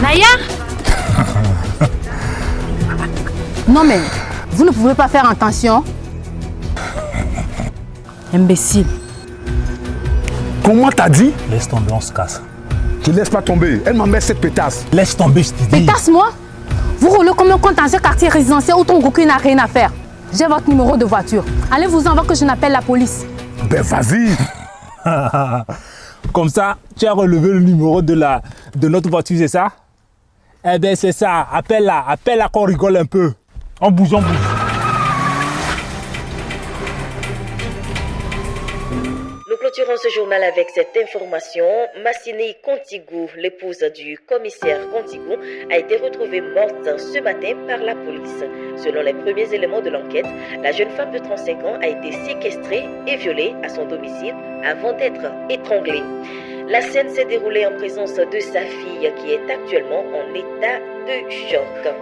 Naya? Non mais, vous ne pouvez pas faire attention. Imbécile. Comment t'as dit? Laisse tomber, on se casse. Je laisse pas tomber. Elle m'emmène cette pétasse. Laisse tomber, je te dis. Pétasse moi? Vous roulez comme un compte dans ce quartier résidentiel où ton Goku n'a rien à faire. J'ai votre numéro de voiture. Allez-vous en voir que je n'appelle la police. Ben vas-y. Comme ça, tu as relevé le numéro de notre voiture, c'est ça? Eh bien, c'est ça. Appelle-la qu'on rigole un peu. On bouge, on bouge. Nous clôturons ce journal avec cette information. Massini Contigou, l'épouse du commissaire Contigou, a été retrouvée morte ce matin par la police. Selon les premiers éléments de l'enquête, la jeune femme de 35 ans a été séquestrée et violée à son domicile avant d'être étranglée. La scène s'est déroulée en présence de sa fille qui est actuellement en état de choc.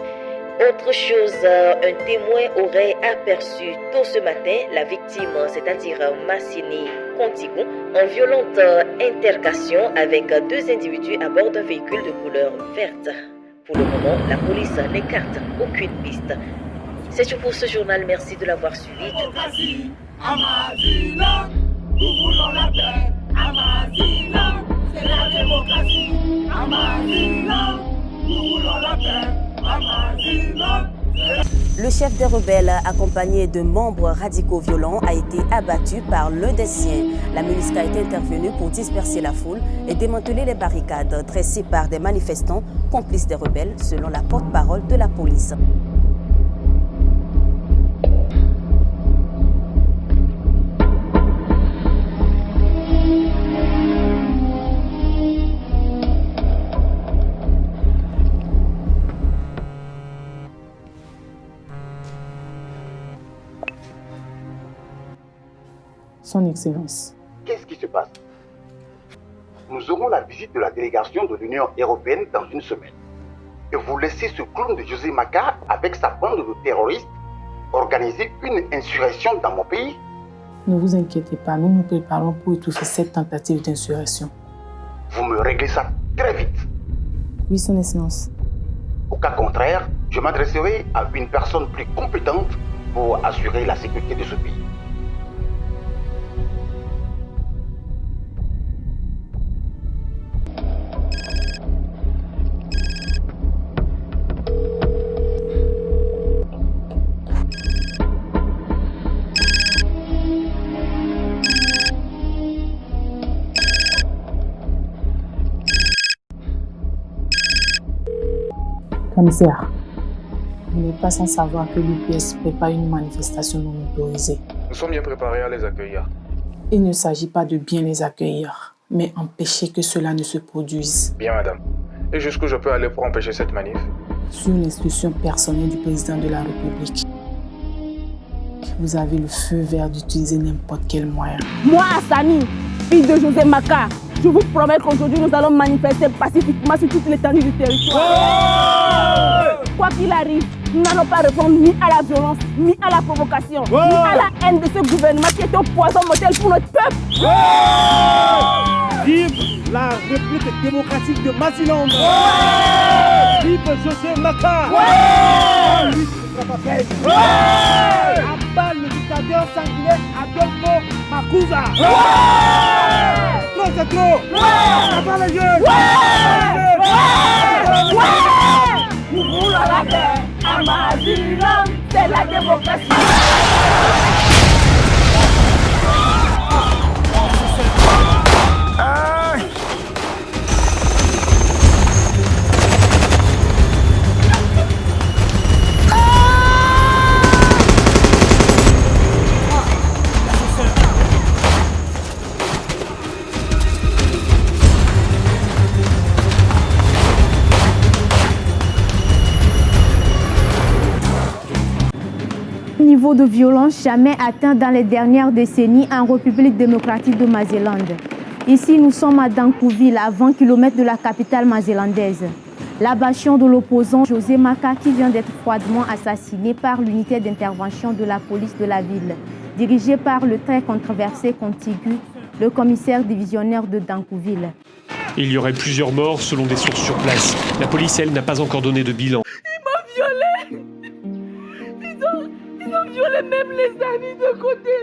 Autre chose, un témoin aurait aperçu tôt ce matin la victime, c'est-à-dire Massini Contigou, en violente altercation avec deux individus à bord d'un véhicule de couleur verte. Pour le moment, la police n'écarte aucune piste. C'est tout pour ce journal, merci de l'avoir suivi. Démocratie, Amazina, nous voulons la paix. Amazina, c'est la démocratie. Amazina, nous voulons la paix. Amazina. Le chef des rebelles, accompagné de membres radicaux violents, a été abattu par l'un des siens. La MINUSCA est intervenue pour disperser la foule et démanteler les barricades dressées par des manifestants complices des rebelles, selon la porte-parole de la police. Son Excellence. Qu'est-ce qui se passe? Nous aurons la visite de la délégation de l'Union européenne dans une semaine. Et vous laissez ce clown de José Maca avec sa bande de terroristes organiser une insurrection dans mon pays? Ne vous inquiétez pas, nous nous préparons pour étouffer cette tentative d'insurrection. Vous me réglez ça très vite. Oui, Son Excellence. Au cas contraire, je m'adresserai à une personne plus compétente pour assurer la sécurité de ce pays. Commissaire, vous n'êtes pas sans savoir que l'UPS prépare une manifestation non autorisée. Nous sommes bien préparés à les accueillir. Il ne s'agit pas de bien les accueillir, mais empêcher que cela ne se produise. Bien, madame. Et jusqu'où je peux aller pour empêcher cette manif? Sur l'instruction personnelle du président de la République. Vous avez le feu vert d'utiliser n'importe quel moyen. Moi, Assani, fille de José Maca, je vous promets qu'aujourd'hui nous allons manifester pacifiquement sur toute l'étendue du territoire. Quoi qu'il arrive, nous n'allons pas répondre ni à la violence, ni à la provocation, ni à la haine de ce gouvernement qui est un poison mortel pour notre peuple. Vive la République démocratique de Maziland. Vive José Maca. Abat le dictateur sanguinaire Adolfo Macuza. Trop c'est trop. Abat les jeunes. Nous voulons la paix. Amaziland, c'est la démocratie. Niveau de violence jamais atteint dans les dernières décennies en République démocratique de Maziland. Ici, nous sommes à Dankouville, à 20 km de la capitale mazélandaise. L'abattion de l'opposant José Maca qui vient d'être froidement assassiné par l'unité d'intervention de la police de la ville, dirigée par le très controversé Contigou, le commissaire divisionnaire de Dankouville. Il y aurait plusieurs morts selon des sources sur place. La police, elle, n'a pas encore donné de bilan. Ils m'ont violée. Ils ont violé même les amis de côté.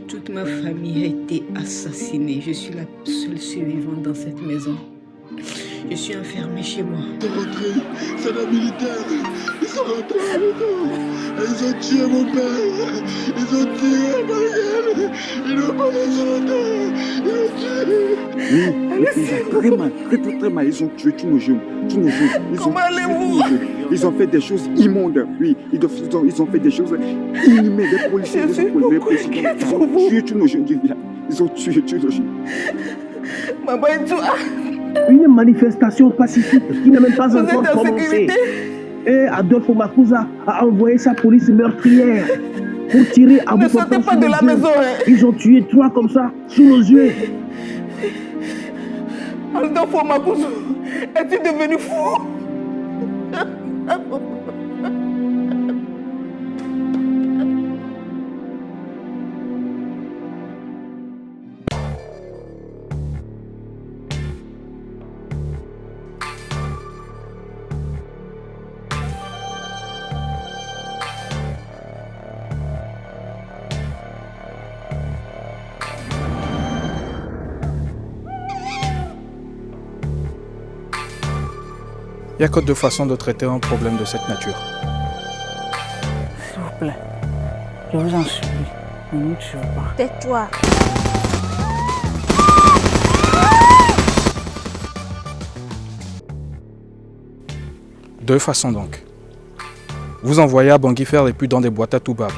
Toute ma famille a été assassinée. Je suis la seule survivante dans cette maison. Je suis enfermée chez moi. Ils sont rentrés, c'est des militaires. Ils sont rentrés avec nous. Ils ont tué mon père. Ils ont tiré ma gueule. Ils n'ont pas laissé le temps. Ils ont tué. Oui, très mal. Ils ont tué tous nos jeunes. Comment allez-vous? Ils ont fait des choses immondes. Oui, ils ont fait des choses inhumaines. Des policiers, ils ont tué tous nos jeunes du village. Ils ont tué tous nos jeunes. Maman et toi. Une manifestation pacifique qui n'a même pas encore commencé. Et Adolfo Makuza a envoyé sa police meurtrière pour tirer à bout portant sur nos yeux. Ils ont tué 3 comme ça, sous nos yeux. Adolfo Makuza, es-tu devenu fou? Il n'y a que 2 façons de traiter un problème de cette nature. S'il vous plaît, je vous en supplie, ne nous tuez pas. Tais-toi. Deux façons donc. Vous envoyez à Bangui faire les puits dans des boîtes à Toubab.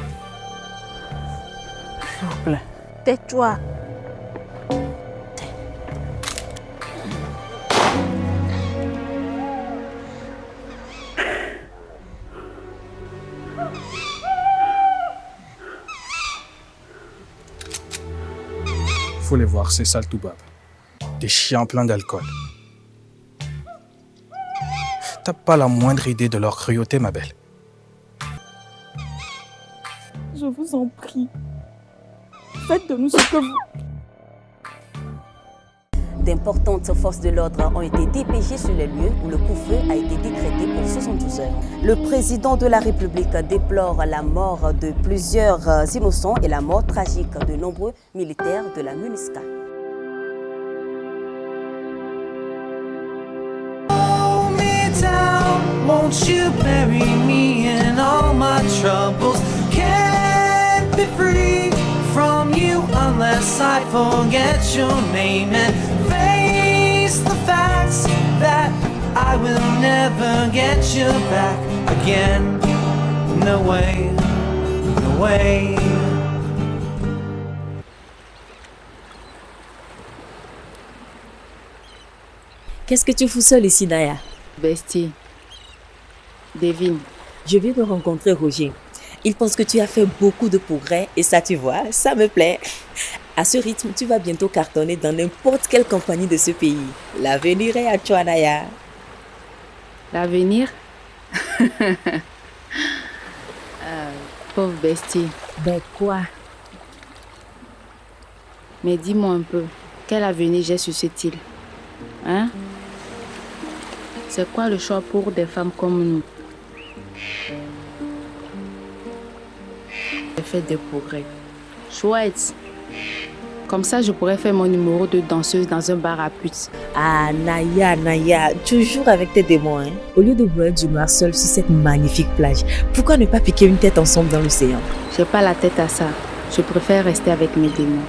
S'il vous plaît. Tais-toi. Faut les voir, c'est ça le Toubab. Des chiens pleins d'alcool. T'as pas la moindre idée de leur cruauté, ma belle. Je vous en prie. Faites de nous ce que vous... D'importantes forces de l'ordre ont été dépêchées sur les lieux où le coup-feu a été décrété pour 72 heures. Le président de la République déplore la mort de plusieurs innocents et la mort tragique de nombreux militaires de la MINUSCA. Won't you bury me in all my troubles? Can't be free from you unless I forget your name and face the facts that I will never get you back again. No way, no way. Qu'est-ce que tu fous seul ici, Naya? Bestie. Devine. Je viens de rencontrer Roger. Il pense que tu as fait beaucoup de progrès et ça, tu vois, ça me plaît. À ce rythme, tu vas bientôt cartonner dans n'importe quelle compagnie de ce pays. L'avenir est à toi, Naya. L'avenir? Pauvre bestie. Ben quoi? Mais dis-moi un peu, quel avenir j'ai sur cette île? Hein? C'est quoi le choix pour des femmes comme nous? J'ai fait des progrès. Chouette. Comme ça, je pourrais faire mon numéro de danseuse dans un bar à putes. Ah, Naya, toujours avec tes démons, hein? Au lieu de boire du noir seul sur cette magnifique plage, pourquoi ne pas piquer une tête ensemble dans l'océan? J'ai pas la tête à ça. Je préfère rester avec mes démons.